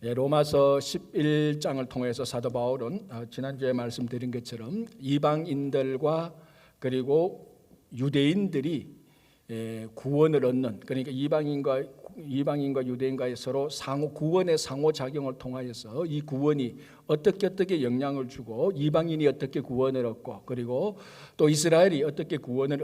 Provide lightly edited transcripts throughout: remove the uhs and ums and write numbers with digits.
로마서 11장을 통해서 사도 바울은 지난주에 말씀드린 것처럼 이방인들과 그리고 유대인들이 구원을 얻는, 그러니까 이방인과 유대인과의 서로 구원의 상호작용을 통하여서 이 구원이 어떻게 영향을 주고 이방인이 어떻게 구원을 얻고 그리고 또 이스라엘이 어떻게 구원을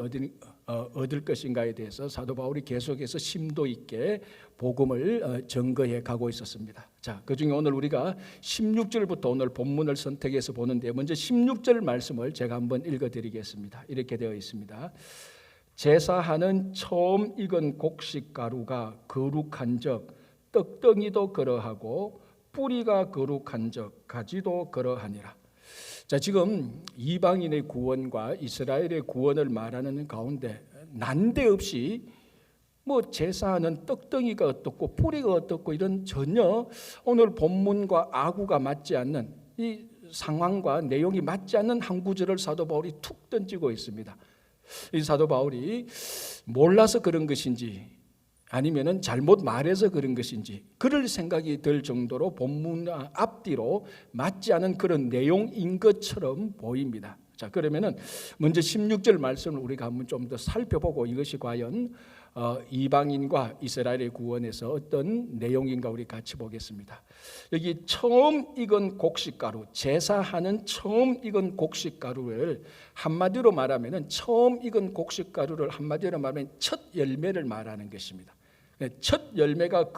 얻을 것인가에 대해서 사도 바울이 계속해서 심도 있게 복음을 증거해 가고 있었습니다. 자, 그중에 오늘 우리가 16절부터 오늘 본문을 선택해서 보는데, 먼저 16절 말씀을 제가 한번 읽어드리겠습니다. 이렇게 되어 있습니다. 제사하는 처음 익은 곡식가루가 거룩한 적 떡덩이도 그러하고 뿌리가 거룩한 적 가지도 그러하니라. 자, 지금 이방인의 구원과 이스라엘의 구원을 말하는 가운데 난데없이 제사하는 떡덩이가 어떻고 뿌리가 어떻고 이런 전혀 오늘 본문과 아구가 맞지 않는 이 상황과 내용이 맞지 않는 한 구절을 사도 바울이 툭 던지고 있습니다. 이 사도 바울이 몰라서 그런 것인지 아니면은 잘못 말해서 그런 것인지 그럴 생각이 들 정도로 본문 앞뒤로 맞지 않은 그런 내용인 것처럼 보입니다. 자, 그러면은 먼저 16절 말씀을 우리가 한번 좀 더 살펴보고 이것이 과연 이방인과 이스라엘의 구원에서 어떤 내용인가 우리 같이 보겠습니다. 여기 처음 익은 곡식가루, 제사하는 처음 익은 곡식가루를 한마디로 말하면은 처음 익은 곡식가루를 한마디로 말하면 첫 열매를 말하는 것입니다. 첫 열매가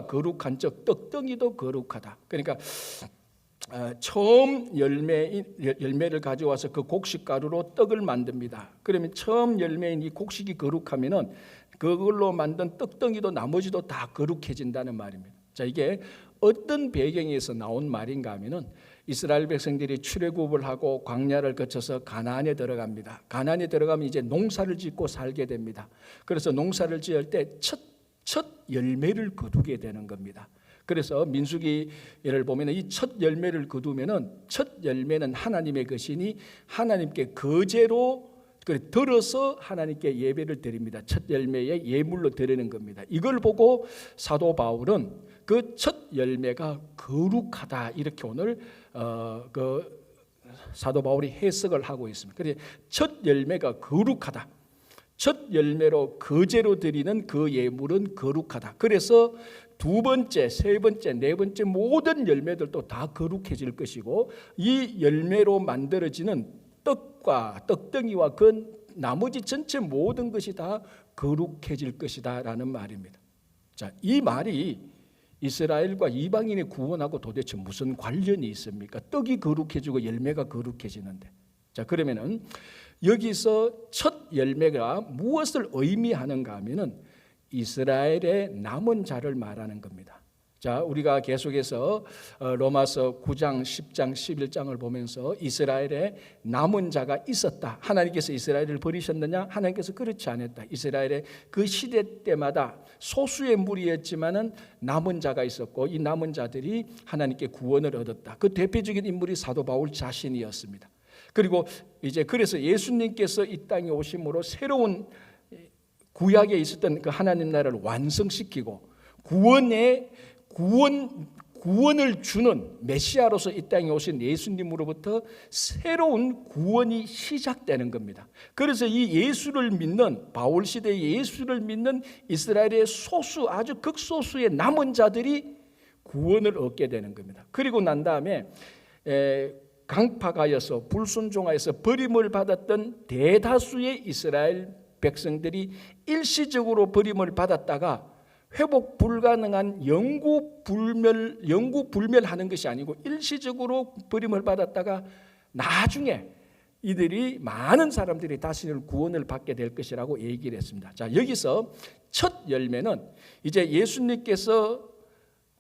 거룩한 적 떡덩이도 거룩하다. 그러니까 처음 열매를 가져와서 그 곡식가루로 떡을 만듭니다. 그러면 처음 열매인 이 곡식이 거룩하면은 그걸로 만든 떡덩이도 나머지도 다 거룩해진다는 말입니다. 자, 이게 어떤 배경에서 나온 말인가 하면은 이스라엘 백성들이 출애굽을 하고 광야를 거쳐서 가나안에 들어갑니다. 가나안에 들어가면 이제 농사를 짓고 살게 됩니다. 그래서 농사를 지을 때 첫 열매를 거두게 되는 겁니다. 그래서 민수기를 보면 이 첫 열매를 거두면은 첫 열매는 하나님의 것이니 하나님께 거제로 들어서 하나님께 예배를 드립니다. 첫 열매에 예물로 드리는 겁니다. 이걸 보고 사도 바울은 그 첫 열매가 거룩하다 이렇게 오늘 사도 바울이 해석을 하고 있습니다. 그래서 첫 열매가 거룩하다. 첫 열매로 거제로 드리는 그 예물은 거룩하다. 그래서 두 번째, 세 번째, 네 번째 모든 열매들도 다 거룩해질 것이고 이 열매로 만들어지는 떡과 떡덩이와 그 나머지 전체 모든 것이 다 거룩해질 것이다 라는 말입니다. 자, 이 말이 이스라엘과 이방인의 구원하고 도대체 무슨 관련이 있습니까? 떡이 거룩해지고 열매가 거룩해지는데. 자, 그러면은 여기서 첫 열매가 무엇을 의미하는가 하면은 이스라엘의 남은 자를 말하는 겁니다. 자, 우리가 계속해서 로마서 9장, 10장, 11장을 보면서 이스라엘의 남은 자가 있었다. 하나님께서 이스라엘을 버리셨느냐? 하나님께서 그렇지 않았다. 이스라엘의 그 시대 때마다 소수의 무리였지만은 남은 자가 있었고 이 남은 자들이 하나님께 구원을 얻었다. 그 대표적인 인물이 사도 바울 자신이었습니다. 그리고 이제 그래서 예수님께서 이 땅에 오심으로 새로운 구약에 있었던 그 하나님 나라를 완성시키고 구원을 주는 메시아로서 이 땅에 오신 예수님으로부터 새로운 구원이 시작되는 겁니다. 그래서 이 예수를 믿는 바울 시대의 예수를 믿는 이스라엘의 아주 극소수의 남은 자들이 구원을 얻게 되는 겁니다. 그리고 난 다음에 강팍하여서 불순종하여서 버림을 받았던 대다수의 이스라엘 백성들이 일시적으로 버림을 받았다가 회복 불가능한 영구 불멸하는 것이 아니고 일시적으로 버림을 받았다가 나중에 이들이 많은 사람들이 다시 구원을 받게 될 것이라고 얘기를 했습니다. 자, 여기서 첫 열매는 이제 예수님께서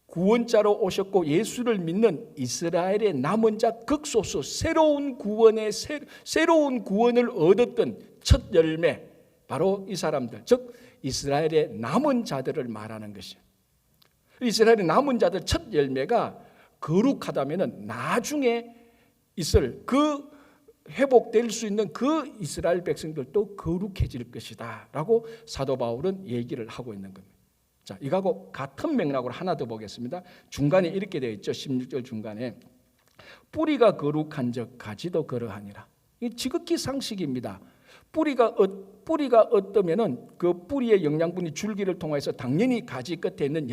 구원자로 오셨고 예수를 믿는 이스라엘의 남은 자 극소수 새로운 구원을 얻었던 첫 열매, 바로 이 사람들, 즉 이스라엘의 남은 자들을 말하는 것이에요. 이스라엘의 남은 자들 첫 열매가 거룩하다면은 나중에 있을 그 회복될 수 있는 그 이스라엘 백성들도 거룩해질 것이다 라고 사도 바울은 얘기를 하고 있는 겁니다. 자, 이거하고 같은 맥락으로 하나 더 보겠습니다. 중간에 이렇게 되어 있죠. 16절 중간에 뿌리가 거룩한즉 가지도 그러하니라. 이 지극히 상식입니다. 뿌리가 어떠면은 그 뿌리의 영양분이 줄기를 통해서 당연히 가지 끝에 있는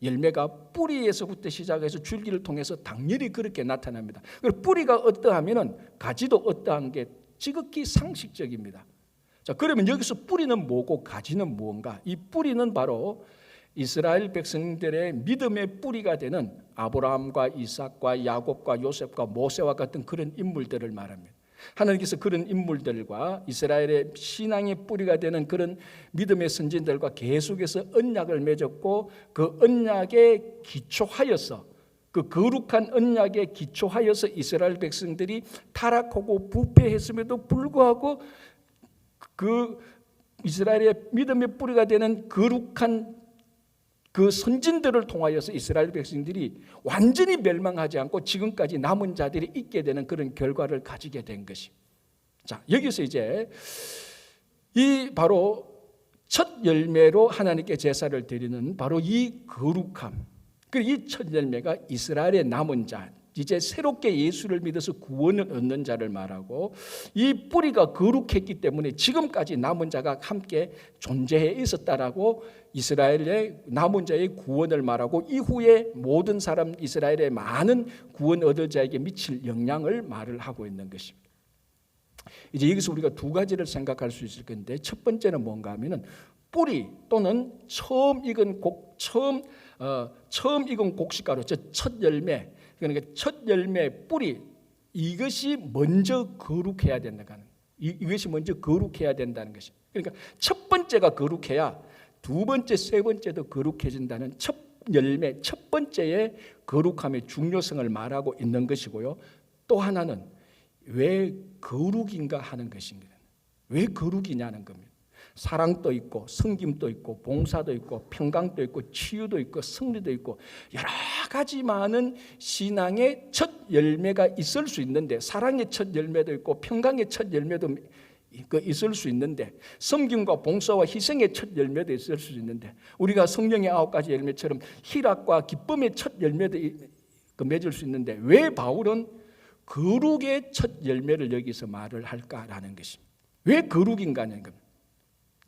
열매가 뿌리에서부터 시작해서 줄기를 통해서 당연히 그렇게 나타납니다. 그리고 뿌리가 어떠하면은 가지도 어떠한 게 지극히 상식적입니다. 자, 그러면 여기서 뿌리는 뭐고 가지는 무언가? 이 뿌리는 바로 이스라엘 백성들의 믿음의 뿌리가 되는 아브라함과 이삭과 야곱과 요셉과 모세와 같은 그런 인물들을 말합니다. 하나님께서 그런 인물들과 이스라엘의 신앙의 뿌리가 되는 그런 믿음의 선진들과 계속해서 언약을 맺었고 그 언약에 기초하여서 그 거룩한 언약에 기초하여서 이스라엘 백성들이 타락하고 부패했음에도 불구하고 그 이스라엘의 믿음의 뿌리가 되는 거룩한 그 선진들을 통하여서 이스라엘 백성들이 완전히 멸망하지 않고 지금까지 남은 자들이 있게 되는 그런 결과를 가지게 된 것이. 자, 여기서 이제 이 바로 첫 열매로 하나님께 제사를 드리는 바로 이 거룩함. 그리고 이 첫 열매가 이스라엘의 남은 자, 이제 새롭게 예수를 믿어서 구원을 얻는 자를 말하고 이 뿌리가 거룩했기 때문에 지금까지 남은 자가 함께 존재해 있었다라고 이스라엘의 남은 자의 구원을 말하고 이후에 모든 사람 이스라엘의 많은 구원 얻을 자에게 미칠 영향을 말을 하고 있는 것입니다. 이제 여기서 우리가 두 가지를 생각할 수 있을 건데 첫 번째는 뭔가 하면은 뿌리 또는 처음 익은 곡식가루, 첫 열매, 그러니까 첫 열매 뿌리 이것이 먼저 거룩해야 된다는 이것이 먼저 거룩해야 된다는 것이. 그러니까 첫 번째가 거룩해야 두 번째, 세 번째도 거룩해진다는 첫 열매, 첫 번째의 거룩함의 중요성을 말하고 있는 것이고요. 또 하나는 왜 거룩인가 하는 것입니다. 왜 거룩이냐는 겁니다. 사랑도 있고 섬김도 있고 봉사도 있고 평강도 있고 치유도 있고 승리도 있고 여러 가지 많은 신앙의 첫 열매가 있을 수 있는데 사랑의 첫 열매도 있고 평강의 첫 열매도 있을 수 있는데 섬김과 봉사와 희생의 첫 열매도 있을 수 있는데 우리가 성령의 9가지 열매처럼 희락과 기쁨의 첫 열매도 맺을 수 있는데 왜 바울은 거룩의 첫 열매를 여기서 말을 할까라는 것입니다. 왜 거룩인가는 겁니다.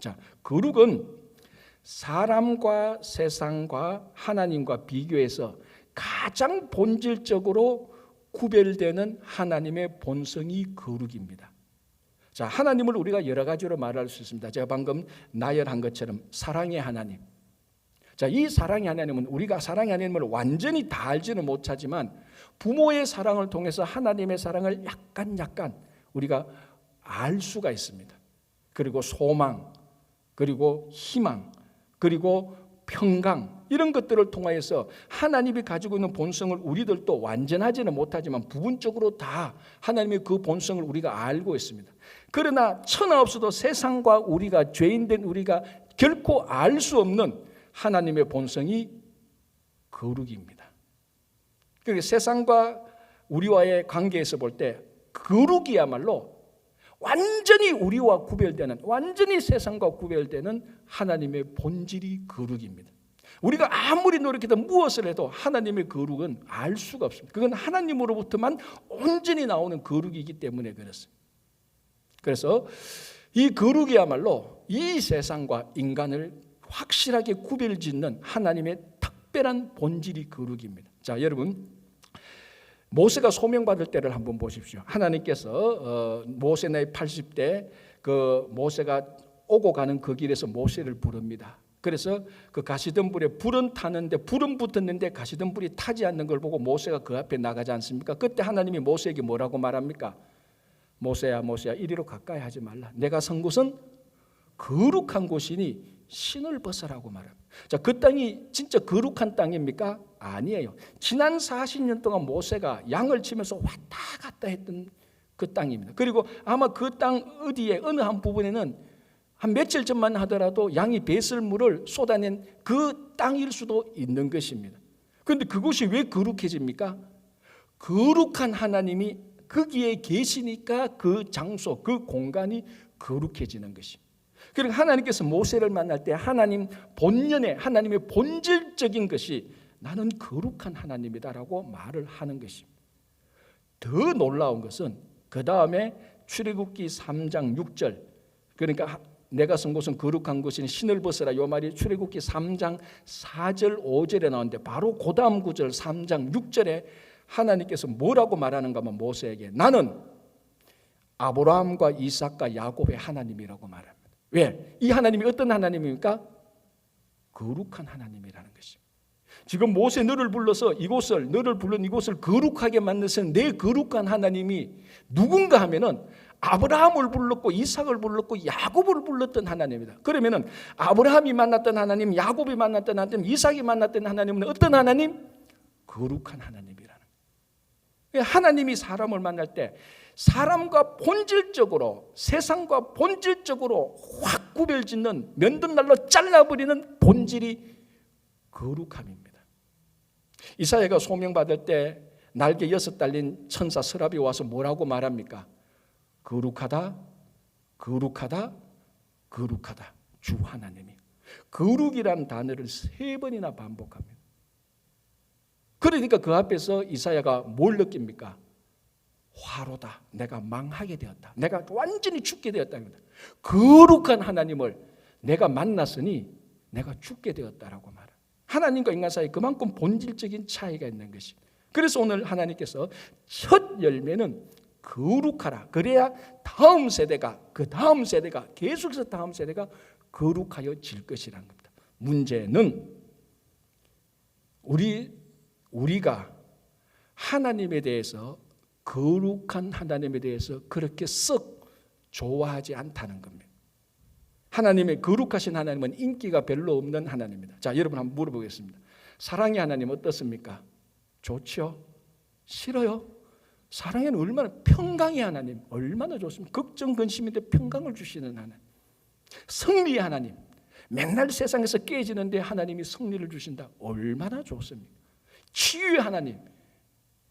자, 거룩은 사람과 세상과 하나님과 비교해서 가장 본질적으로 구별되는 하나님의 본성이 거룩입니다. 자, 하나님을 우리가 여러 가지로 말할 수 있습니다. 제가 방금 나열한 것처럼 사랑의 하나님. 자, 이 사랑의 하나님은 우리가 사랑의 하나님을 완전히 다 알지는 못하지만 부모의 사랑을 통해서 하나님의 사랑을 약간 우리가 알 수가 있습니다. 그리고 소망, 그리고 희망, 그리고 평강 이런 것들을 통하여서 하나님이 가지고 있는 본성을 우리들도 완전하지는 못하지만 부분적으로 다 하나님의 그 본성을 우리가 알고 있습니다. 그러나 천하 없어도 세상과 우리가 죄인된 우리가 결코 알 수 없는 하나님의 본성이 거룩입니다. 그러니까 세상과 우리와의 관계에서 볼 때 거룩이야말로 완전히 우리와 구별되는 완전히 세상과 구별되는 하나님의 본질이 거룩입니다. 우리가 아무리 노력해도 무엇을 해도 하나님의 거룩은 알 수가 없습니다. 그건 하나님으로부터만 온전히 나오는 거룩이기 때문에 그렇습니다. 그래서 이 거룩이야말로 이 세상과 인간을 확실하게 구별짓는 하나님의 특별한 본질이 거룩입니다. 자, 여러분 모세가 소명받을 때를 한번 보십시오. 하나님께서 모세 나이 80대 그 모세가 오고 가는 그 길에서 모세를 부릅니다. 그래서 그 가시덤불에 불은 타는데 불은 붙었는데 가시덤불이 타지 않는 걸 보고 모세가 그 앞에 나가지 않습니까? 그때 하나님이 모세에게 뭐라고 말합니까? 모세야 이리로 가까이 하지 말라. 내가 선 곳은 거룩한 곳이니 신을 벗으라고 말합니다. 자, 그 땅이 진짜 거룩한 땅입니까? 아니에요. 지난 40년 동안 모세가 양을 치면서 왔다 갔다 했던 그 땅입니다. 그리고 아마 그 땅 어디에 어느 한 부분에는 한 며칠 전만 하더라도 양이 배설물을 쏟아낸 그 땅일 수도 있는 것입니다. 그런데 그곳이 왜 거룩해집니까? 거룩한 하나님이 거기에 계시니까 그 장소, 그 공간이 거룩해지는 것입니다. 그러니까 하나님께서 모세를 만날 때 하나님 본연의 하나님의 본질적인 것이 나는 거룩한 하나님이다라고 말을 하는 것입니다. 더 놀라운 것은 그 다음에 출애굽기 3장 6절, 그러니까 내가 선 곳은 거룩한 곳이니 신을 벗으라, 이 말이 출애굽기 3장 4절 5절에 나오는데 바로 그 다음 구절 3장 6절에 하나님께서 뭐라고 말하는가 하면 모세에게 나는 아브라함과 이삭과 야곱의 하나님이라고 말합니다. 왜? 이 하나님이 어떤 하나님입니까? 거룩한 하나님이라는 것입니다. 지금 모세 너를 불러서 너를 불른 이곳을 거룩하게 만드신 내 거룩한 하나님이 누군가 하면은 아브라함을 불렀고 이삭을 불렀고 야곱을 불렀던 하나님이다. 그러면은 아브라함이 만났던 하나님, 야곱이 만났던 하나님, 이삭이 만났던 하나님은 어떤 하나님? 거룩한 하나님이라는 거예요. 하나님이 사람을 만날 때 사람과 본질적으로, 세상과 본질적으로 확 구별짓는, 면도날로 잘라버리는 본질이 거룩함입니다. 이사야가 소명받을 때 날개 6 달린 천사 서랍이 와서 뭐라고 말합니까? 거룩하다, 거룩하다, 거룩하다. 주 하나님이 거룩이라는 단어를 3번이나 반복합니다. 그러니까 그 앞에서 이사야가 뭘 느낍니까? 화로다. 내가 망하게 되었다. 내가 완전히 죽게 되었다. 거룩한 하나님을 내가 만났으니 내가 죽게 되었다라고 말합니다. 하나님과 인간 사이에 그만큼 본질적인 차이가 있는 것입니다. 그래서 오늘 하나님께서 첫 열매는 거룩하라. 그래야 다음 세대가, 그 다음 세대가, 계속해서 다음 세대가 거룩하여질 것이라는 겁니다. 문제는 우리가 하나님에 대해서, 거룩한 하나님에 대해서 그렇게 썩 좋아하지 않다는 겁니다. 하나님의 거룩하신 하나님은 인기가 별로 없는 하나님입니다. 자, 여러분 한번 물어보겠습니다. 사랑의 하나님 어떻습니까? 좋죠? 싫어요? 사랑에는 얼마나, 평강의 하나님 얼마나 좋습니까? 걱정 근심인데 평강을 주시는 하나님. 승리의 하나님, 맨날 세상에서 깨지는데 하나님이 승리를 주신다. 얼마나 좋습니까? 치유의 하나님,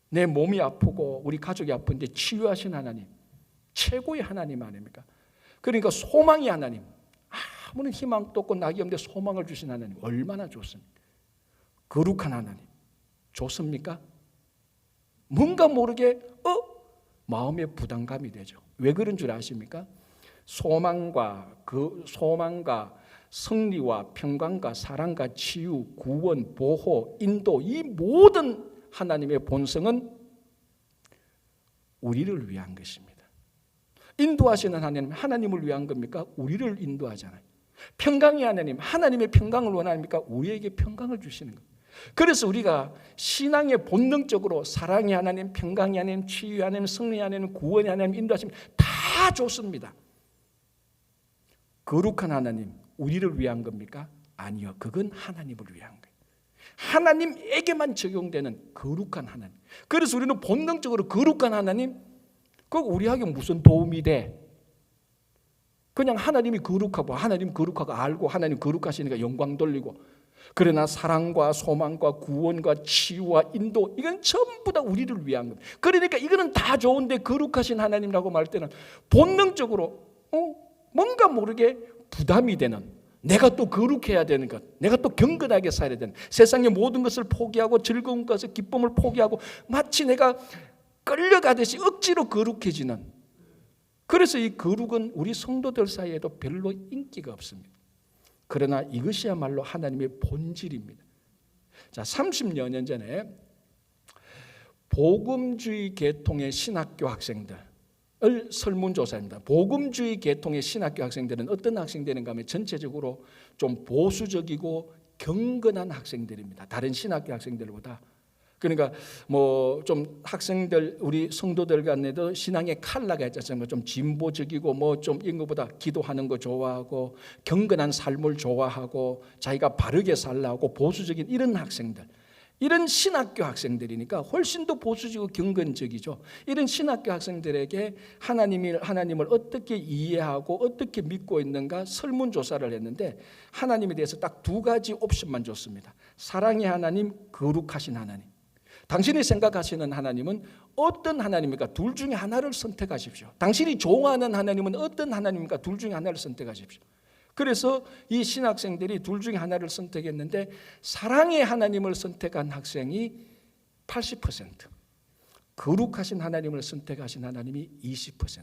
내 몸이 아프고 우리 가족이 아픈데 치유하신 하나님, 최고의 하나님 아닙니까? 그러니까 소망의 하나님, 아무런 희망도 없고 낙이 없는데 소망을 주신 하나님 얼마나 좋습니까? 거룩한 하나님 좋습니까? 뭔가 모르게 마음에 부담감이 되죠. 왜 그런 줄 아십니까? 소망과 승리와 평강과 사랑과 치유, 구원, 보호, 인도, 이 모든 하나님의 본성은 우리를 위한 것입니다. 인도하시는 하나님, 하나님을 위한 겁니까? 우리를 인도하잖아요. 평강의 하나님, 하나님의 평강을 원합니까? 우리에게 평강을 주시는 겁니다. 그래서 우리가 신앙의 본능적으로 사랑의 하나님, 평강의 하나님, 치유의 하나님, 승리의 하나님, 구원의 하나님, 인도하시면 다 좋습니다. 거룩한 하나님, 우리를 위한 겁니까? 아니요. 그건 하나님을 위한 거예요. 하나님에게만 적용되는 거룩한 하나님. 그래서 우리는 본능적으로 거룩한 하나님, 그 우리에게 무슨 도움이 돼? 그냥 하나님이 거룩하고 하나님 거룩하고 알고 하나님 거룩하시니까 영광 돌리고, 그러나 사랑과 소망과 구원과 치유와 인도, 이건 전부 다 우리를 위한 겁니다. 그러니까 이거는 다 좋은데 거룩하신 하나님이라고 말할 때는 본능적으로 뭔가 모르게 부담이 되는, 내가 또 거룩해야 되는 것, 내가 또 경건하게 살아야 되는, 세상의 모든 것을 포기하고 즐거운 것을, 기쁨을 포기하고 마치 내가 끌려가듯이 억지로 거룩해지는, 그래서 이 거룩은 우리 성도들 사이에도 별로 인기가 없습니다. 그러나 이것이야말로 하나님의 본질입니다. 자, 30여 년 전에 복음주의 계통의 신학교 학생들을 설문조사합니다. 복음주의 계통의 신학교 학생들은 어떤 학생들인가 하면 전체적으로 좀 보수적이고 경건한 학생들입니다. 다른 신학교 학생들보다. 그러니까 뭐 좀 학생들, 우리 성도들 간에도 신앙의 컬러가 있지 않습니까? 좀 진보적이고 뭐 좀 이런 것보다 기도하는 거 좋아하고 경건한 삶을 좋아하고 자기가 바르게 살라고 보수적인 이런 학생들, 이런 신학교 학생들이니까 훨씬 더 보수적이고 경건적이죠. 이런 신학교 학생들에게 하나님을 어떻게 이해하고 어떻게 믿고 있는가 설문조사를 했는데 하나님에 대해서 딱 2가지 옵션만 줬습니다. 사랑의 하나님, 거룩하신 하나님. 당신이 생각하시는 하나님은 어떤 하나님입니까? 둘 중에 하나를 선택하십시오. 당신이 좋아하는 하나님은 어떤 하나님입니까? 둘 중에 하나를 선택하십시오. 그래서 이 신학생들이 둘 중에 하나를 선택했는데 사랑의 하나님을 선택한 학생이 80%, 거룩하신 하나님을 선택하신 하나님이 20%,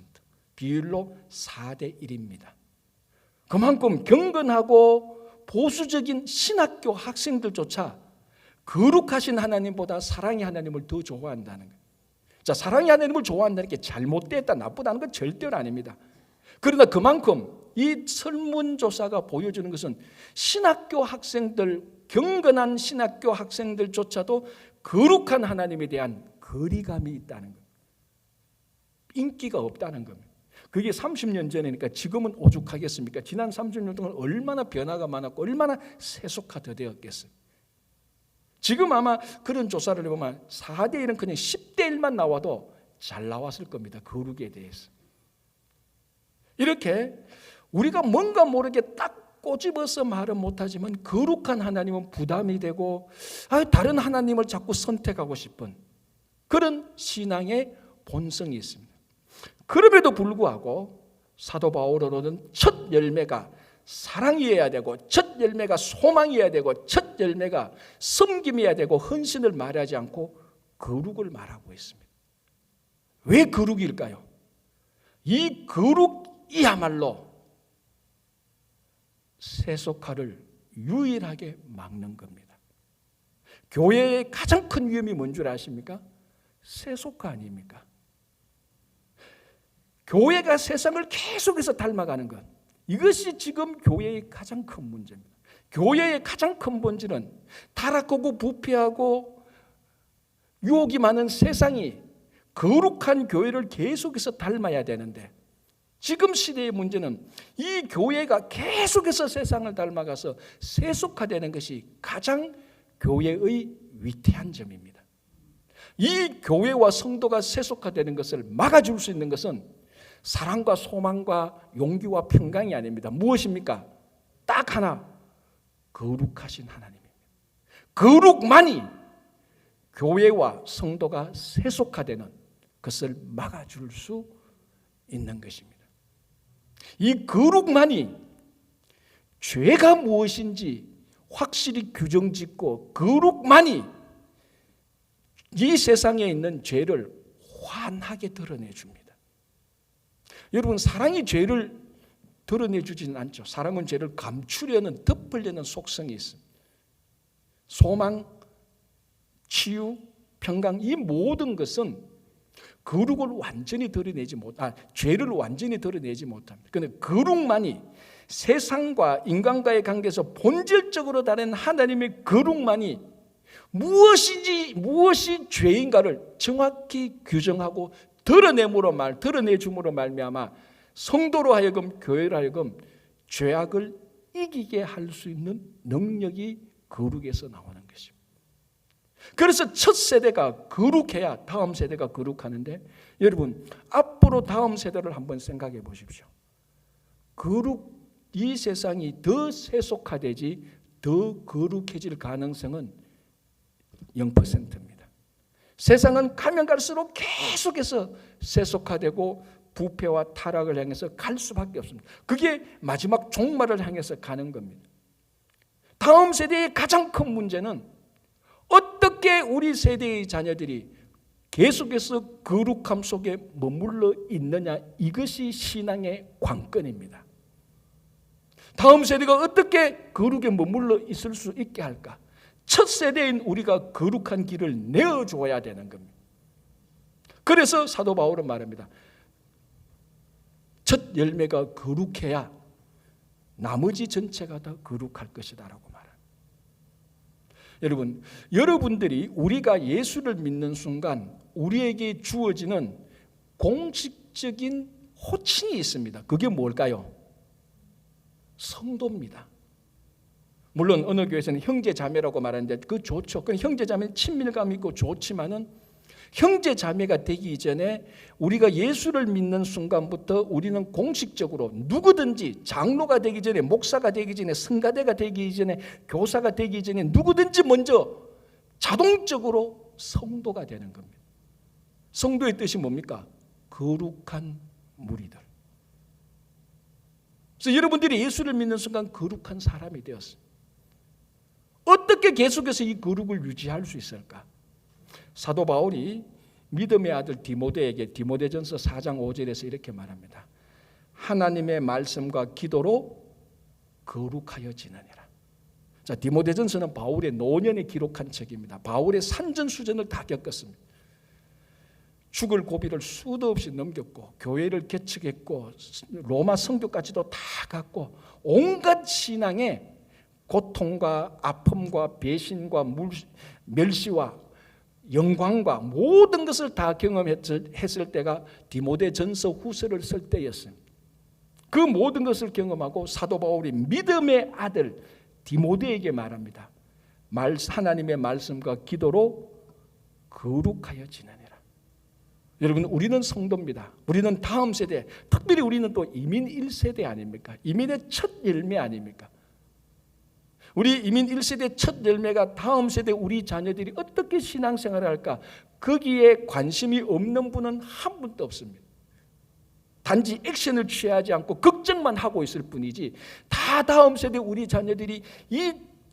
비율로 4대 1입니다. 그만큼 경건하고 보수적인 신학교 학생들조차 거룩하신 하나님보다 사랑의 하나님을 더 좋아한다는 거예요. 자, 사랑의 하나님을 좋아한다는 게 잘못됐다, 나쁘다는 건 절대로 아닙니다. 그러나 그만큼 이 설문조사가 보여주는 것은 신학교 학생들, 경건한 신학교 학생들조차도 거룩한 하나님에 대한 거리감이 있다는 거예요. 인기가 없다는 겁니다. 그게 30년 전이니까 지금은 오죽하겠습니까? 지난 30년 동안 얼마나 변화가 많았고 얼마나 세속화되었겠어요. 지금 아마 그런 조사를 해보면 4대 1은 그냥 10대 1만 나와도 잘 나왔을 겁니다. 거룩에 대해서. 이렇게 우리가 뭔가 모르게 딱 꼬집어서 말은 못하지만 거룩한 하나님은 부담이 되고 다른 하나님을 자꾸 선택하고 싶은 그런 신앙의 본성이 있습니다. 그럼에도 불구하고 사도 바울은 첫 열매가 사랑이어야 되고, 첫 열매가 소망이어야 되고, 첫 열매가 섬김이어야 되고, 헌신을 말하지 않고 거룩을 말하고 있습니다. 왜 거룩일까요? 이 거룩이야말로 세속화를 유일하게 막는 겁니다. 교회의 가장 큰 위험이 뭔 줄 아십니까? 세속화 아닙니까? 교회가 세상을 계속해서 닮아가는 것, 이것이 지금 교회의 가장 큰 문제입니다. 교회의 가장 큰 본질은 타락하고 부패하고 유혹이 많은 세상이 거룩한 교회를 계속해서 닮아야 되는데, 지금 시대의 문제는 이 교회가 계속해서 세상을 닮아가서 세속화되는 것이 가장 교회의 위태한 점입니다. 이 교회와 성도가 세속화되는 것을 막아줄 수 있는 것은 사랑과 소망과 용기와 평강이 아닙니다. 무엇입니까? 딱 하나, 거룩하신 하나님입니다. 거룩만이 교회와 성도가 세속화되는 것을 막아줄 수 있는 것입니다. 이 거룩만이 죄가 무엇인지 확실히 규정짓고, 거룩만이 이 세상에 있는 죄를 환하게 드러내줍니다. 여러분, 사랑이 죄를 드러내주지는 않죠. 사랑은 죄를 감추려는, 덮으려는 속성이 있습니다. 소망, 치유, 평강, 이 모든 것은 거룩을 완전히 드러내지 죄를 완전히 드러내지 못합니다. 그런데 거룩만이, 세상과 인간과의 관계에서 본질적으로 다른 하나님의 거룩만이 무엇이 죄인가를 정확히 규정하고 드러내줌으로 말미암아 성도로 하여금, 교회로 하여금 죄악을 이기게 할 수 있는 능력이 거룩에서 나오는 것입니다. 그래서 첫 세대가 거룩해야 다음 세대가 거룩하는데, 여러분, 앞으로 다음 세대를 한번 생각해 보십시오. 이 세상이 더 세속화되지 더 거룩해질 가능성은 0%입니다. 세상은 가면 갈수록 계속해서 세속화되고 부패와 타락을 향해서 갈 수밖에 없습니다. 그게 마지막 종말을 향해서 가는 겁니다. 다음 세대의 가장 큰 문제는 어떻게 우리 세대의 자녀들이 계속해서 거룩함 속에 머물러 있느냐, 이것이 신앙의 관건입니다. 다음 세대가 어떻게 거룩에 머물러 있을 수 있게 할까? 첫 세대인 우리가 거룩한 길을 내어줘야 되는 겁니다. 그래서 사도 바울은 말합니다. 첫 열매가 거룩해야 나머지 전체가 다 거룩할 것이다 라고 말합니다. 여러분들이 우리가 예수를 믿는 순간 우리에게 주어지는 공식적인 호칭이 있습니다. 그게 뭘까요? 성도입니다. 물론 어느 교회에서는 형제자매라고 말하는데 그 좋죠. 그 형제자매는 친밀감 있고 좋지만은, 형제자매가 되기 전에 우리가 예수를 믿는 순간부터 우리는 공식적으로 누구든지, 장로가 되기 전에, 목사가 되기 전에, 성가대가 되기 전에, 교사가 되기 전에 누구든지 먼저 자동적으로 성도가 되는 겁니다. 성도의 뜻이 뭡니까? 거룩한 무리들. 그래서 여러분들이 예수를 믿는 순간 거룩한 사람이 되었어요. 어떻게 계속해서 이 거룩을 유지할 수 있을까? 사도 바울이 믿음의 아들 디모데에게 디모데전서 4장 5절에서 이렇게 말합니다. 하나님의 말씀과 기도로 거룩하여 지내니라. 자, 디모데전서는 바울의 노년에 기록한 책입니다. 바울의 산전수전을 다 겪었습니다. 죽을 고비를 수도 없이 넘겼고 교회를 개척했고 로마 성교까지도 다 갔고 온갖 신앙의 고통과 아픔과 배신과 멸시와 영광과 모든 것을 다 경험했을 때가 디모데전서 후서를 쓸 때였습니다. 그 모든 것을 경험하고 사도 바울이 믿음의 아들 디모데에게 말합니다. 하나님의 말씀과 기도로 거룩하여 지내니라. 여러분, 우리는 성도입니다. 우리는 다음 세대, 특별히 우리는 또 이민 1세대 아닙니까? 이민의 첫 열매 아닙니까? 우리 이민 1세대 첫 열매가 다음 세대 우리 자녀들이 어떻게 신앙생활을 할까? 거기에 관심이 없는 분은 한 분도 없습니다. 단지 액션을 취하지 않고 걱정만 하고 있을 뿐이지 다 다음 세대 우리 자녀들이 이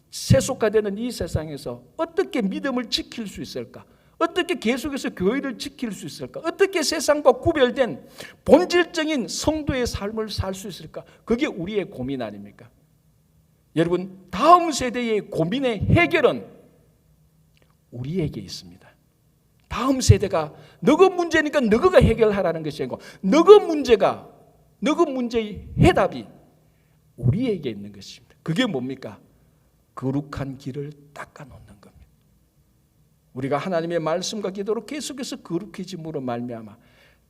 세속화되는 이 세상에서 어떻게 믿음을 지킬 수 있을까? 어떻게 계속해서 교회를 지킬 수 있을까? 어떻게 세상과 구별된 본질적인 성도의 삶을 살 수 있을까? 그게 우리의 고민 아닙니까? 여러분, 다음 세대의 고민의 해결은 우리에게 있습니다. 다음 세대가 너가 문제니까 너가 해결하라는 것이 아니고 너가 문제의 해답이 우리에게 있는 것입니다. 그게 뭡니까? 거룩한 길을 닦아놓는 겁니다. 우리가 하나님의 말씀과 기도로 계속해서 거룩해짐으로 말미암아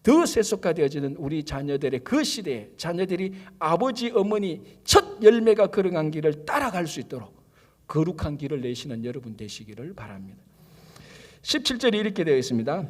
더 세속화되어지는 우리 자녀들의 그 시대에 자녀들이 아버지 어머니 첫 열매가 걸어간 길을 따라갈 수 있도록 거룩한 길을 내시는 여러분 되시기를 바랍니다. 17절에 이렇게 되어 있습니다.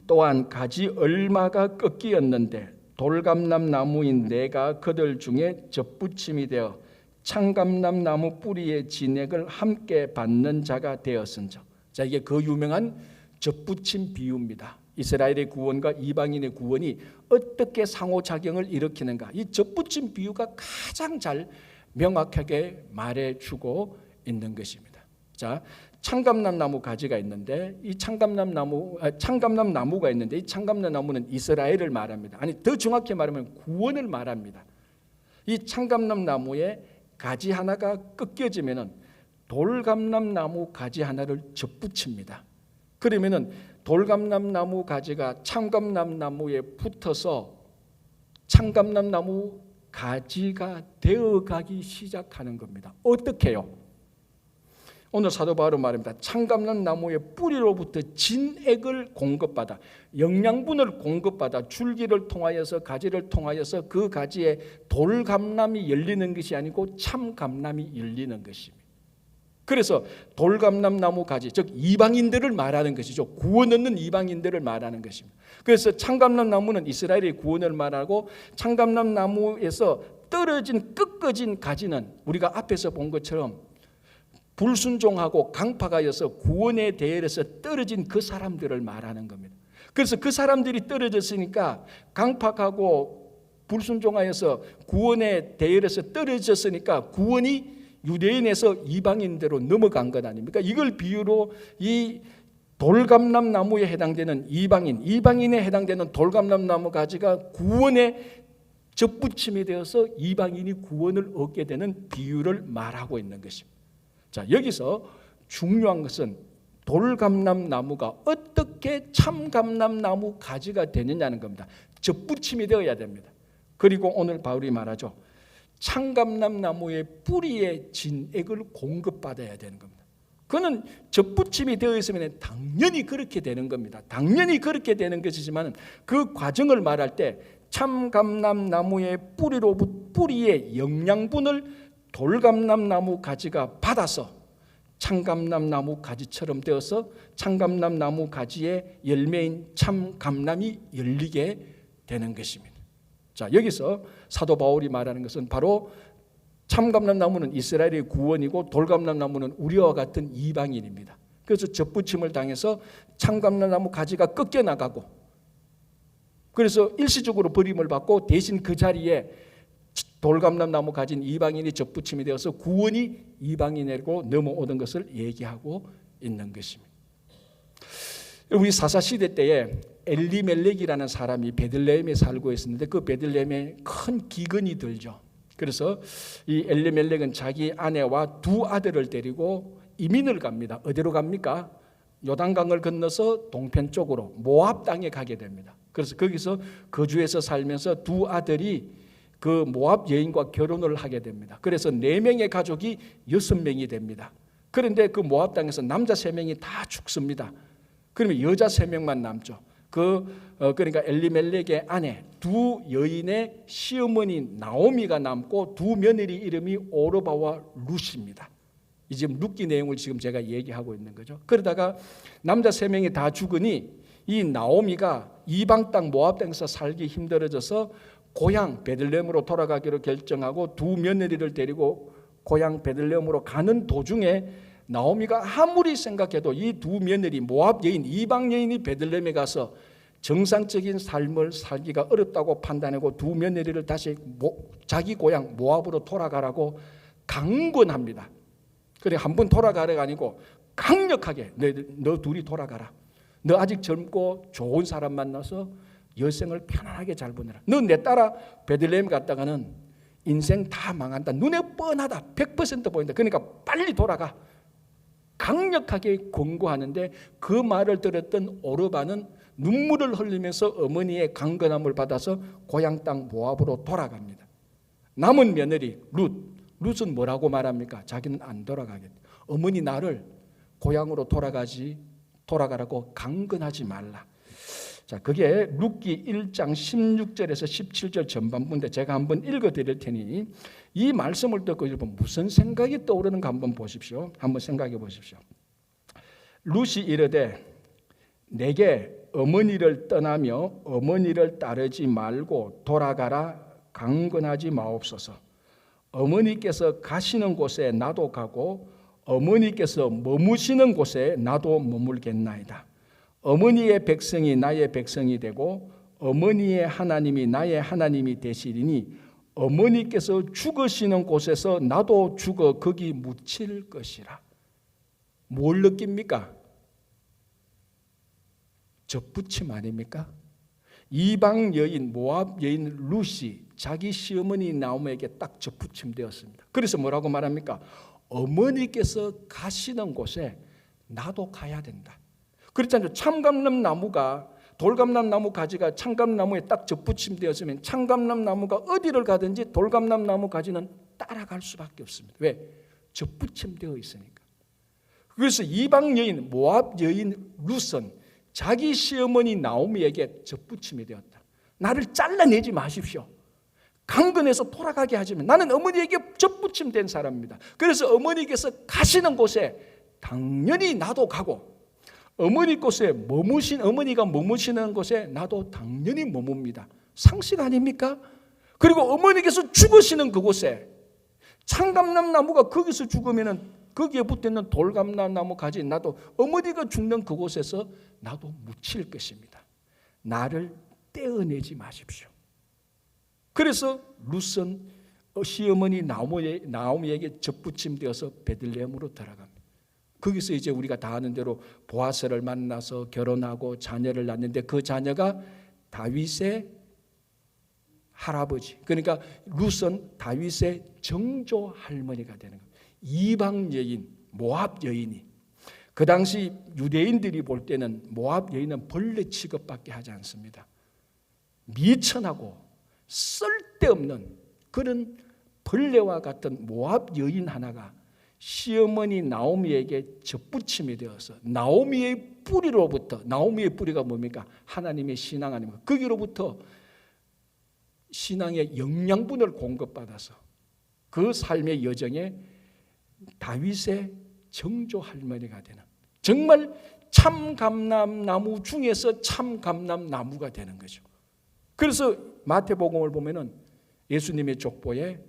또한 가지 얼마가 꺾이었는데 돌감람 나무인 내가 그들 중에 젖붙임이 되어 창감람 나무 뿌리의 진액을 함께 받는 자가 되었은즉. 자, 이게 그 유명한 젖붙임 비유입니다. 이스라엘의 구원과 이방인의 구원이 어떻게 상호작용을 일으키는가, 이 젖붙임 비유가 가장 잘 명확하게 말해주고 있는 것입니다. 자, 창감람 나무 가지가 있는데 이 창감람 나무가 있는데 이 창감람 나무는 이스라엘을 말합니다. 아니, 더 정확히 말하면 구원을 말합니다. 이 창감람 나무에 가지 하나가 꺾여지면은 돌감람 나무 가지 하나를 젖붙입니다. 그러면은 돌감람 나무 가지가 창감람 나무에 붙어서 창감람 나무 가지가 되어가기 시작하는 겁니다. 어떻게요? 오늘 사도 바울은 말합니다. 창감람 나무의 뿌리로부터 진액을 공급받아, 영양분을 공급받아 줄기를 통하여서 가지를 통하여서 그 가지에 돌감람이 열리는 것이 아니고 참감람이 열리는 것입니다. 그래서 돌감람 나무 가지, 즉 이방인들을 말하는 것이죠. 구원 얻는 이방인들을 말하는 것입니다. 그래서 창감람 나무는 이스라엘의 구원을 말하고 창감람 나무에서 떨어진 꺾어진 가지는 우리가 앞에서 본 것처럼 불순종하고 강팍하여서 구원의 대열에서 떨어진 그 사람들을 말하는 겁니다. 그래서 그 사람들이 떨어졌으니까 강팍하고 불순종하여서 구원의 대열에서 떨어졌으니까 구원이 유대인에서 이방인대로 넘어간 것 아닙니까? 이걸 비유로 이 돌감람 나무에 해당되는 이방인에 해당되는 돌감람 나무 가지가 구원의 젖붙임이 되어서 이방인이 구원을 얻게 되는 비유를 말하고 있는 것입니다. 자, 여기서 중요한 것은 돌감람 나무가 어떻게 참감람 나무 가지가 되느냐는 겁니다. 젖붙임이 되어야 됩니다. 그리고 오늘 바울이 말하죠. 창감람 나무의 뿌리에 진액을 공급받아야 되는 겁니다. 그는 젖붙임이 되어 있으면 당연히 그렇게 되는 겁니다. 당연히 그렇게 되는 것이지만 그 과정을 말할 때 참감람 나무의 뿌리의 영양분을 돌감람 나무 가지가 받아서 창감람 나무 가지처럼 되어서 창감람 나무 가지의 열매인 참감람이 열리게 되는 것입니다. 자, 여기서 사도 바울이 말하는 것은 바로 참감람 나무는 이스라엘의 구원이고 돌감람 나무는 우리와 같은 이방인입니다. 그래서 젖붙임을 당해서 참감람 나무 가지가 꺾여 나가고 그래서 일시적으로 버림을 받고 대신 그 자리에 돌감람 나무 가진 이방인이 접붙임이 되어서 구원이 이방인에게로 넘어오는 것을 얘기하고 있는 것입니다. 우리 사사시대 때에 엘리멜렉이라는 사람이 베들레헴에 살고 있었는데 그 베들레헴에 큰 기근이 들죠. 그래서 이 엘리멜렉은 자기 아내와 두 아들을 데리고 이민을 갑니다. 어디로 갑니까? 요단강을 건너서 동편 쪽으로 모압 땅에 가게 됩니다. 그래서 거기서 거주해서 살면서 두 아들이 그 모압 여인과 결혼을 하게 됩니다. 그래서 4명의 가족이 6명이 됩니다. 그런데 그 모압 땅에서 남자 3명이 다 죽습니다. 그러면 여자 3명만 남죠. 그러니까 엘리멜렉의 아내 두 여인의 시어머니 나오미가 남고 두 며느리 이름이 오르바와 룻입니다. 이 지금 룻기 내용을 지금 제가 얘기하고 있는 거죠. 그러다가 남자 3명이 다 죽으니 이 나오미가 이방 땅 모압 땅에서 살기 힘들어져서 고향 베들레헴으로 돌아가기로 결정하고 두 며느리를 데리고 고향 베들레헴으로 가는 도중에 나오미가 아무리 생각해도 이 두 며느리 모압 여인 이방 여인이 베들레헴에 가서 정상적인 삶을 살기가 어렵다고 판단하고 두 며느리를 다시 자기 고향 모압으로 돌아가라고 강권합니다. 그래 한번 돌아가라가 아니고 강력하게 너 둘이 돌아가라. 너 아직 젊고 좋은 사람 만나서 여생을 편안하게 잘 보내라. 너 내 따라 베들레헴 갔다가는 인생 다 망한다. 눈에 뻔하다. 100% 보인다. 그러니까 빨리 돌아가. 강력하게 권고하는데 그 말을 들었던 오르바는 눈물을 흘리면서 어머니의 강건함을 받아서 고향 땅 모압으로 돌아갑니다. 남은 며느리 룻은 뭐라고 말합니까? 자기는 안 돌아가겠다. 어머니 나를 고향으로 돌아가라고 강건하지 말라. 자, 그게 룻기 1장 16절에서 17절 전반부인데 제가 한번 읽어드릴 테니 이 말씀을 듣고 여러분 무슨 생각이 떠오르는가 한번 보십시오. 한번 생각해 보십시오. 룻이 이르되 내게 어머니를 떠나며 어머니를 따르지 말고 돌아가라 강건하지 마옵소서. 어머니께서 가시는 곳에 나도 가고 어머니께서 머무시는 곳에 나도 머물겠나이다. 어머니의 백성이 나의 백성이 되고 어머니의 하나님이 나의 하나님이 되시리니 어머니께서 죽으시는 곳에서 나도 죽어 거기 묻힐 것이라. 뭘 느낍니까? 접붙임 아닙니까? 이방 여인 모압 여인 룻이 자기 시어머니 나오미에게 딱 접붙임 되었습니다. 그래서 뭐라고 말합니까? 어머니께서 가시는 곳에 나도 가야 된다. 그렇잖아요. 참감람 나무가 돌감람 나무 가지가 참감나무에 딱 접붙임 되었으면 참감람 나무가 어디를 가든지 돌감람 나무 가지는 따라갈 수밖에 없습니다. 왜? 접붙임 되어 있으니까. 그래서 이방 여인 모압 여인 룻은 자기 시어머니 나오미에게 접붙임이 되었다. 나를 잘라내지 마십시오. 강건해서 돌아가게 하지만 나는 어머니에게 접붙임된 사람입니다. 그래서 어머니께서 가시는 곳에 당연히 나도 가고 어머니가 머무시는 곳에 나도 당연히 머뭅니다. 상식 아닙니까? 그리고 어머니께서 죽으시는 그곳에 참감람 나무가 거기서 죽으면은 거기에 붙어있는 돌감람 나무 가지 나도 어머니가 죽는 그곳에서 나도 묻힐 것입니다. 나를 떼어내지 마십시오. 그래서 룻은 시어머니 나오미에게 접붙임되어서 베들레헴으로 들어갑니다. 거기서 이제 우리가 다 아는 대로 보아스를 만나서 결혼하고 자녀를 낳는데 그 자녀가 다윗의 할아버지, 그러니까 룻은 다윗의 정조 할머니가 되는 겁니다. 이방 여인, 모압 여인이 그 당시 유대인들이 볼 때는 모압 여인은 벌레 취급밖에 하지 않습니다. 미천하고 쓸데없는 그런 벌레와 같은 모압 여인 하나가 시어머니 나오미에게 접붙임이 되어서 나오미의 뿌리로부터, 나오미의 뿌리가 뭡니까? 하나님의 신앙 아닙니까? 거기로부터 신앙의 영양분을 공급받아서 그 삶의 여정에 다윗의 정조 할머니가 되는, 정말 참감람나무 중에서 참감람나무가 되는 거죠. 그래서 마태복음을 보면은 예수님의 족보에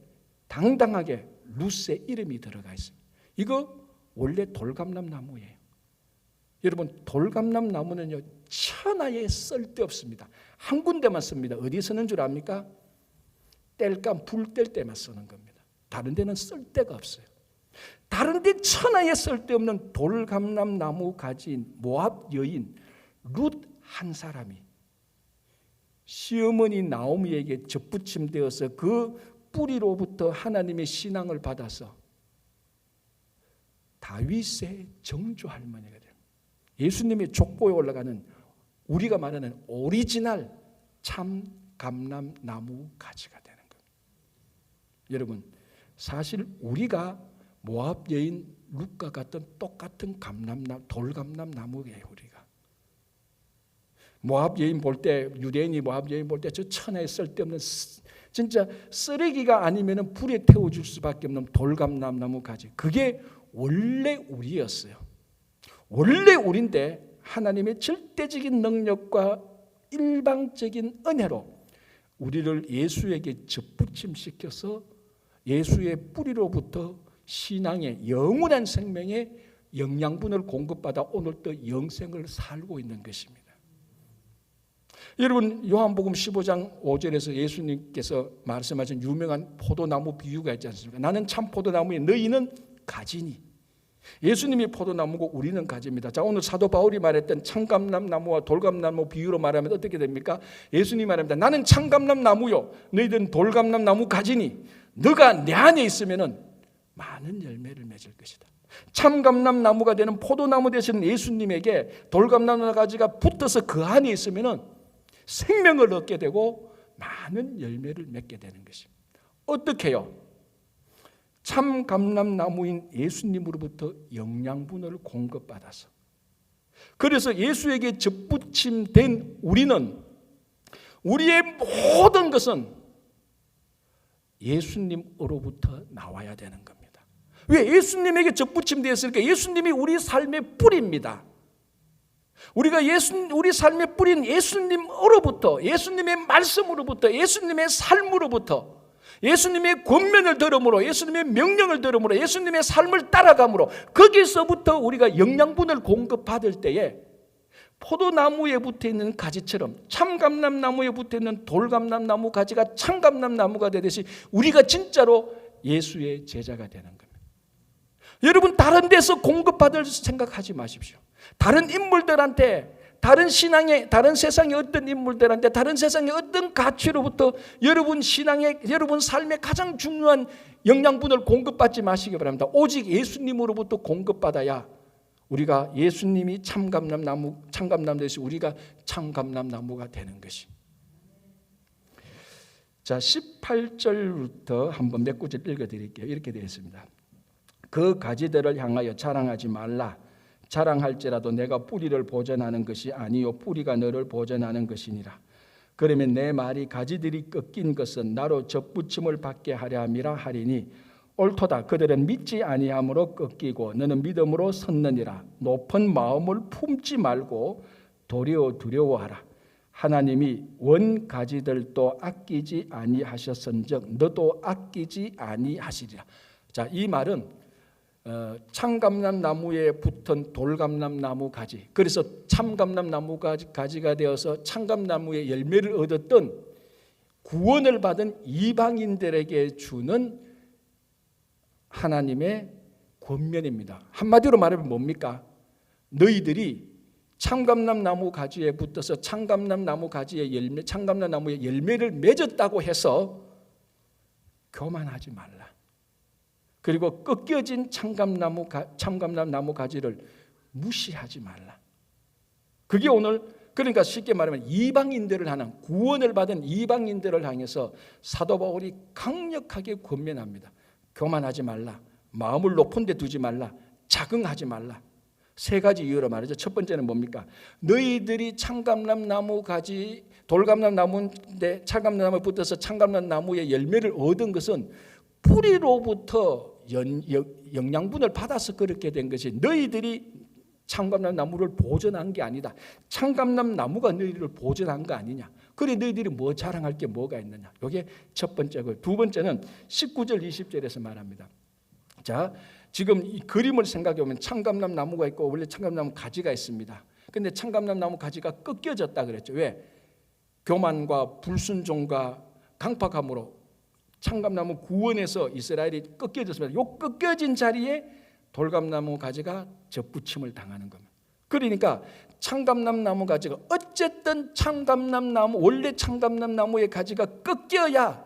당당하게 룻의 이름이 들어가 있습니다. 이거 원래 돌감람나무예요. 여러분, 돌감람나무는요 천하에 쓸데없습니다. 한 군데만 씁니다. 어디 쓰는 줄 압니까? 뗄감 불 뗄 때만 쓰는 겁니다. 다른 데는 쓸 데가 없어요. 다른 데 천하에 쓸데없는 돌감람나무 가지인 모압 여인 룻 한 사람이 시어머니 나오미에게 접붙임되어서 그 뿌리로부터 하나님의 신앙을 받아서 다윗의 정조 할머니가 됩니다. 예수님의 족보에 올라가는 우리가 말하는 오리지널 참 감람나무 가지가 되는 겁니다. 여러분, 사실 우리가 모압 여인 룻과 같은 똑같은 돌감람나무예요. 우리가 모압 여인 볼 때, 유대인이 모압 여인 볼 때 저 천하에 쓸데없는 진짜 쓰레기가 아니면 불에 태워줄 수밖에 없는 돌감람나무 가지, 그게 원래 우리였어요. 원래 우리인데 하나님의 절대적인 능력과 일방적인 은혜로 우리를 예수에게 접붙임시켜서 예수의 뿌리로부터 신앙의 영원한 생명의 영양분을 공급받아 오늘도 영생을 살고 있는 것입니다. 여러분, 요한복음 15장 5절에서 예수님께서 말씀하신 유명한 포도나무 비유가 있지 않습니까? 나는 참 포도나무에 너희는 가지니. 예수님이 포도나무고 우리는 가지입니다. 자, 오늘 사도 바울이 말했던 참감람나무와 돌감나무 비유로 말하면 어떻게 됩니까? 예수님이 말합니다. 나는 참감람나무요, 너희들은 돌감람나무 가지니 너가 내 안에 있으면 많은 열매를 맺을 것이다. 참감람나무가 되는 포도나무 되시는 예수님에게 돌감나무 가지가 붙어서 그 안에 있으면 생명을 얻게 되고 많은 열매를 맺게 되는 것입니다. 어떻게요? 참 감람나무인 예수님으로부터 영양분을 공급받아서, 그래서 예수에게 접붙임된 우리는 우리의 모든 것은 예수님으로부터 나와야 되는 겁니다. 왜? 예수님에게 접붙임되었으니까 예수님이 우리 삶의 뿌리입니다. 우리 삶의 뿌리는 예수님으로부터, 예수님의 말씀으로부터, 예수님의 삶으로부터, 예수님의 권면을 들음으로, 예수님의 명령을 들음으로, 예수님의 삶을 따라감으로 거기서부터 우리가 영양분을 공급받을 때에 포도나무에 붙어있는 가지처럼 참감람나무에 붙어있는 돌감람나무 가지가 참감람나무가 되듯이 우리가 진짜로 예수의 제자가 되는 겁니다. 여러분, 다른 데서 공급받을 생각하지 마십시오. 다른 인물들한테, 다른 신앙의, 다른 세상의 어떤 인물들한테, 다른 세상의 어떤 가치로부터 여러분 신앙의, 여러분 삶의 가장 중요한 영양분을 공급받지 마시기 바랍니다. 오직 예수님으로부터 공급받아야 우리가 예수님이 참감람나무 되시 우리가 참감람나무가 되는 것이. 자, 18절부터 한번 몇 구절 읽어드릴게요. 이렇게 되어 있습니다. 그 가지들을 향하여 자랑하지 말라. 자랑할지라도 내가 뿌리를 보존하는 것이 아니요 뿌리가 너를 보존하는 것이니라. 그러면 내 말이 가지들이 꺾인 것은 나로 접붙임을 받게 하려 함이라 하리니 옳도다. 그들은 믿지 아니함으로 꺾이고 너는 믿음으로 섰느니라. 높은 마음을 품지 말고 도리어 두려워하라. 하나님이 원 가지들도 아끼지 아니하셨은즉 너도 아끼지 아니하시리라. 자, 이 말은 참감람나무에 붙은 돌감람나무 가지, 그래서 참감람나무 가지가 되어서 참감나무의 열매를 얻었던 구원을 받은 이방인들에게 주는 하나님의 권면입니다. 한마디로 말하면 뭡니까? 너희들이 참감람나무 가지에 붙어서 참감람나무 가지의 열매, 참감람나무의 열매를 맺었다고 해서 교만하지 말라. 그리고 꺾여진 참감람나무 가지를 무시하지 말라. 그게 오늘, 그러니까 쉽게 말하면 이방인들을 하는, 구원을 받은 이방인들을 향해서 사도 바울이 강력하게 권면합니다. 교만하지 말라. 마음을 높은 데 두지 말라. 자긍하지 말라. 세 가지 이유로 말이죠. 첫 번째는 뭡니까? 너희들이 참감람나무 가지, 돌감람나무인데 참감람나무에 붙어서 참감람나무의 열매를 얻은 것은 뿌리로부터 영양분을 받아서 그렇게 된 것이, 너희들이 참감람나무를 보존한 게 아니다. 참감람나무가 너희들을 보존한 거 아니냐. 그래 너희들이 뭐 자랑할 게 뭐가 있느냐. 이게 첫 번째고, 두 번째는 19절 20절에서 말합니다. 자, 지금 이 그림을 생각해 보면 참감람나무가 있고 원래 참감나무 가지가 있습니다. 근데 참감람나무 가지가 꺾여졌다 그랬죠. 왜? 교만과 불순종과 강팍함으로 창감나무 구원에서 이스라엘이 꺾여졌습니다. 요 꺾여진 자리에 돌감나무 가지가 접붙임을 당하는 겁니다. 그러니까 창감나무 가지가 어쨌든 창감나무 원래 창감나무의 가지가 꺾여야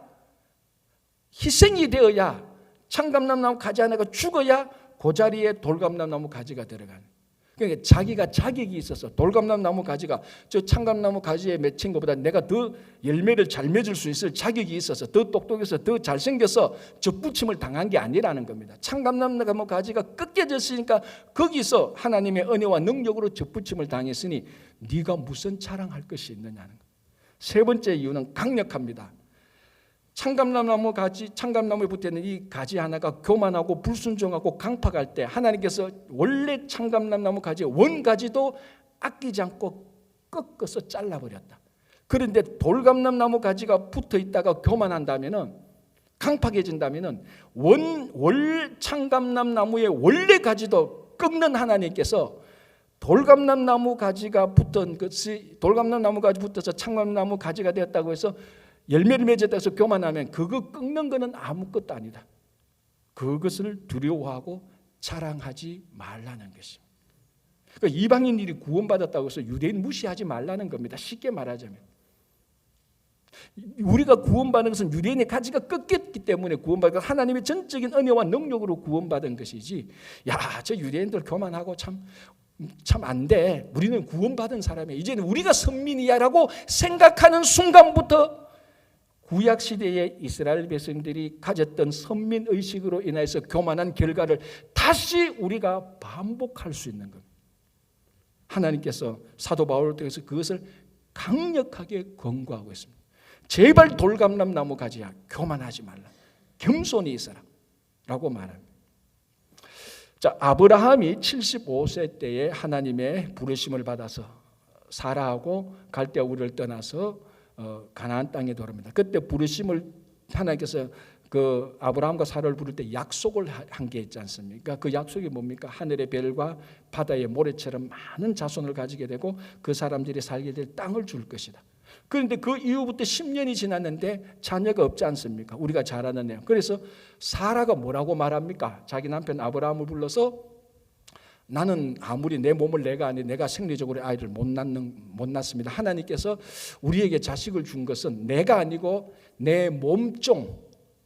희생이 되어야 창감나무 가지 하나가 죽어야 그 자리에 돌감나무 가지가 들어가는. 그러니까 자기가 자격이 있어서 돌감나무 가지가 저 창감나무 가지에 맺힌 것보다 내가 더 열매를 잘 맺을 수 있을 자격이 있어서 더 똑똑해서 더 잘생겨서 접붙임을 당한 게 아니라는 겁니다. 창감나무 가지가 꺾여졌으니까 거기서 하나님의 은혜와 능력으로 접붙임을 당했으니 네가 무슨 자랑할 것이 있느냐는 거예요. 세 번째 이유는 강력합니다. 창감나무 가지, 창감나무에 붙어있는 이 가지 하나가 교만하고 불순종하고 강팍할 때 하나님께서 원래 창감나무 가지 원가지도 아끼지 않고 꺾어서 잘라버렸다. 그런데 돌감나무 가지가 붙어 있다가 교만한다면은 강팍해진다면은 월 창감나무의 원래 가지도 꺾는 하나님께서 돌감나무 가지가 붙은 것이 돌감나무 가지 붙어서 창감나무 가지가 되었다고 해서 열매를 맺었다 해서 교만하면 그거 꺾는 것은 아무것도 아니다. 그것을 두려워하고 자랑하지 말라는 것입니다. 그러니까 이방인들이 구원받았다고 해서 유대인 무시하지 말라는 겁니다. 쉽게 말하자면 우리가 구원받은 것은 유대인의 가지가 꺾였기 때문에 구원받은 것, 하나님의 전적인 은혜와 능력으로 구원받은 것이지, 야, 저 유대인들 교만하고 참 안 돼. 우리는 구원받은 사람이야. 이제는 우리가 선민이야라고 생각하는 순간부터 구약시대의 이스라엘 백성들이 가졌던 선민의식으로 인해서 교만한 결과를 다시 우리가 반복할 수 있는 겁니다. 하나님께서 사도 바울을 통해서 그것을 강력하게 권고하고 있습니다. 제발 돌감나무 가지야 교만하지 말라. 겸손히 있어라 라고 말합니다. 자, 아브라함이 75세 때에 하나님의 부르심을 받아서 사라하고 갈대아 우르를 떠나서 가나안 땅에 돌아옵니다. 그때 부르심을 하나님께서 그 아브라함과 사라를 부를 때 약속을 한 게 있지 않습니까? 그 약속이 뭡니까? 하늘의 별과 바다의 모래처럼 많은 자손을 가지게 되고 그 사람들이 살게 될 땅을 줄 것이다. 그런데 그 이후부터 10년이 지났는데 자녀가 없지 않습니까? 우리가 잘 아는 내용. 그래서 사라가 뭐라고 말합니까? 자기 남편 아브라함을 불러서 나는 아무리 내 몸을 내가 아니 내가 생리적으로 아이를 못 낳습니다. 하나님께서 우리에게 자식을 준 것은 내가 아니고 내 몸종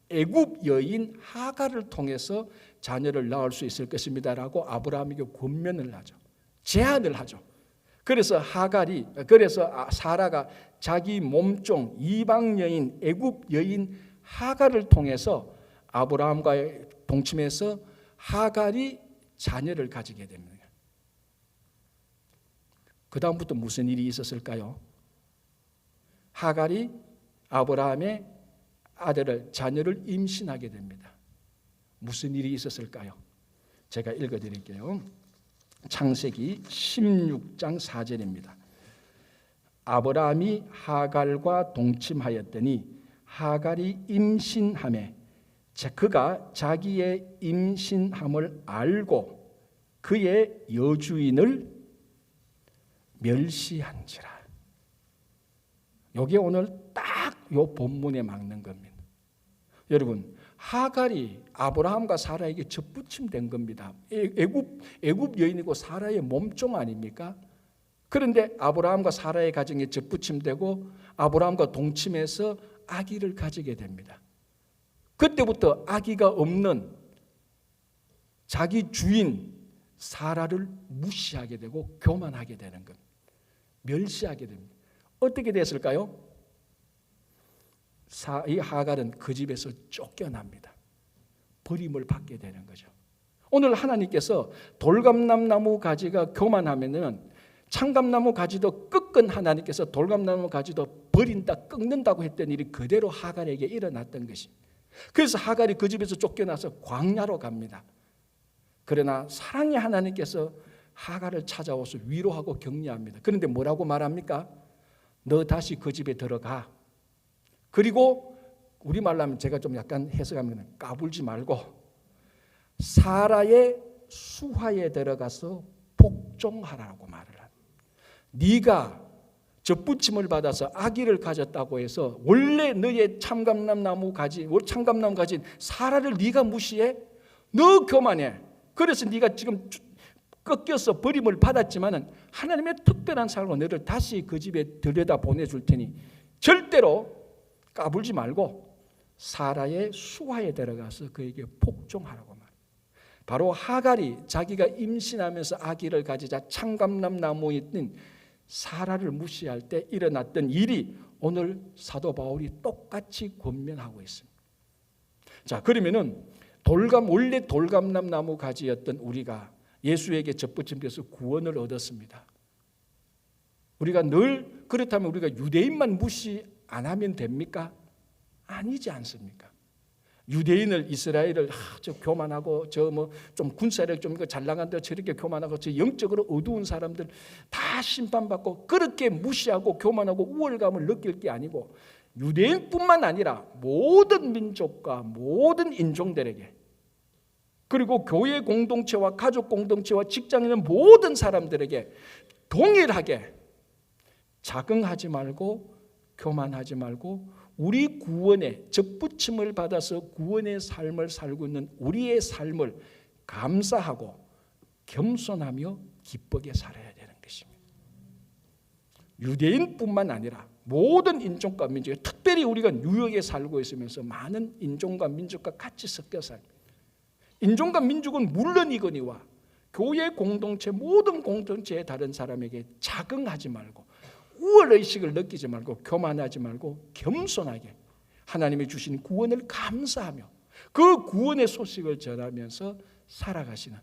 애굽 여인 하갈을 통해서 자녀를 낳을 수 있을 것입니다라고 아브라함에게 권면을 하죠. 제안을 하죠. 그래서 사라가 자기 몸종 이방 여인 애굽 여인 하갈을 통해서 아브라함과의 동침해서 하갈이 자녀를 가지게 됩니다. 그 다음부터 무슨 일이 있었을까요? 하갈이 아브라함의 자녀를 임신하게 됩니다. 무슨 일이 있었을까요? 제가 읽어드릴게요. 창세기 16장 4절입니다. 아브라함이 하갈과 동침하였더니 하갈이 임신하매 그가 자기의 임신함을 알고 그의 여주인을 멸시한지라. 여기 오늘 딱 요 본문에 맞는 겁니다. 여러분, 하갈이 아브라함과 사라에게 접붙임된 겁니다. 애굽 여인이고 사라의 몸종 아닙니까? 그런데 아브라함과 사라의 가정에 접붙임되고 아브라함과 동침해서 아기를 가지게 됩니다. 그때부터 아기가 없는 자기 주인 사라를 무시하게 되고 교만하게 되는 겁니다. 멸시하게 됩니다. 어떻게 됐을까요? 이 하갈은 그 집에서 쫓겨납니다. 버림을 받게 되는 거죠. 오늘 하나님께서 돌감나무 가지가 교만하면은 창감나무 가지도 꺾은 하나님께서 돌감나무 가지도 버린다, 꺾는다고 했던 일이 그대로 하갈에게 일어났던 것입니다. 그래서 하갈이 그 집에서 쫓겨나서 광야로 갑니다. 그러나 사랑의 하나님께서 하갈을 찾아와서 위로하고 격려합니다. 그런데 뭐라고 말합니까? 너 다시 그 집에 들어가. 그리고 우리말로 하면 제가 좀 약간 해석하면 까불지 말고 사라의 수하에 들어가서 복종하라고 말을 합니다. 네가 접붙임을 받아서 아기를 가졌다고 해서 원래 너의 참감나무 가진 사라를 네가 무시해? 너 교만해. 그래서 네가 지금 꺾여서 버림을 받았지만은 하나님의 특별한 삶으로 너를 다시 그 집에 들여다 보내줄 테니 절대로 까불지 말고 사라의 수하에 들어가서 그에게 복종하라고 말해요. 바로 하갈이 자기가 임신하면서 아기를 가지자 참감람 나무에 있는 사라를 무시할 때 일어났던 일이 오늘 사도 바울이 똑같이 권면하고 있습니다. 자, 그러면은 원래 돌감람 나무 가지였던 우리가 예수에게 접붙임돼서 구원을 얻었습니다. 우리가 늘 그렇다면 우리가 유대인만 무시 안 하면 됩니까? 아니지 않습니까? 유대인을 이스라엘을 저 교만하고 저 뭐 좀 군사력 좀 잘 나간다 저렇게 교만하고 저 영적으로 어두운 사람들 다 심판받고 그렇게 무시하고 교만하고 우월감을 느낄 게 아니고 유대인뿐만 아니라 모든 민족과 모든 인종들에게 그리고 교회 공동체와 가족 공동체와 직장에 있는 모든 사람들에게 동일하게 자긍하지 말고 교만하지 말고 우리 구원의 접붙임을 받아서 구원의 삶을 살고 있는 우리의 삶을 감사하고 겸손하며 기쁘게 살아야 되는 것입니다. 유대인뿐만 아니라 모든 인종과 민족에 특별히 우리가 뉴욕에 살고 있으면서 많은 인종과 민족과 같이 섞여 살고 인종과 민족은 물론이거니와 교회 공동체 모든 공동체의 다른 사람에게 자긍하지 말고 우월의식을 느끼지 말고 교만하지 말고 겸손하게 하나님이 주신 구원을 감사하며 그 구원의 소식을 전하면서 살아가시는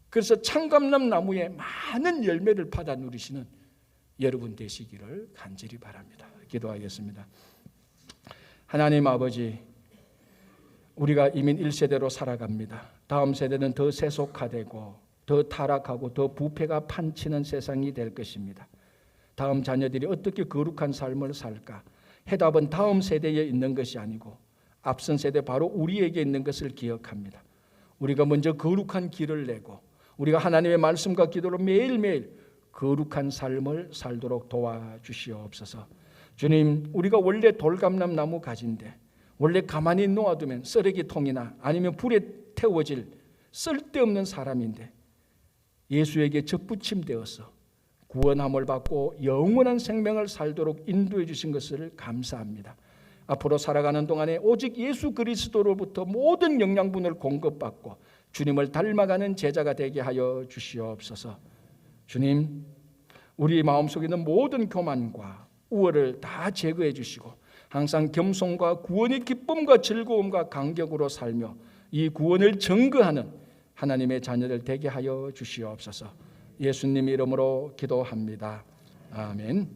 그래서 참감람 나무에 많은 열매를 받아 누리시는 여러분 되시기를 간절히 바랍니다. 기도하겠습니다. 하나님 아버지, 우리가 이민 1세대로 살아갑니다. 다음 세대는 더 세속화되고 더 타락하고 더 부패가 판치는 세상이 될 것입니다. 다음 자녀들이 어떻게 거룩한 삶을 살까? 해답은 다음 세대에 있는 것이 아니고 앞선 세대 바로 우리에게 있는 것을 기억합니다. 우리가 먼저 거룩한 길을 내고 우리가 하나님의 말씀과 기도로 매일매일 거룩한 삶을 살도록 도와주시옵소서. 주님, 우리가 원래 돌감람 나무 가지인데 원래 가만히 놓아두면 쓰레기통이나 아니면 불에 태워질 쓸데없는 사람인데 예수에게 접붙임되어서 구원함을 받고 영원한 생명을 살도록 인도해 주신 것을 감사합니다. 앞으로 살아가는 동안에 오직 예수 그리스도로부터 모든 영양분을 공급받고 주님을 닮아가는 제자가 되게 하여 주시옵소서. 주님, 우리 마음속에 있는 모든 교만과 우월을 다 제거해 주시고 항상 겸손과 구원의 기쁨과 즐거움과 감격으로 살며 이 구원을 증거하는 하나님의 자녀들 되게 하여 주시옵소서. 예수님 이름으로 기도합니다. 아멘.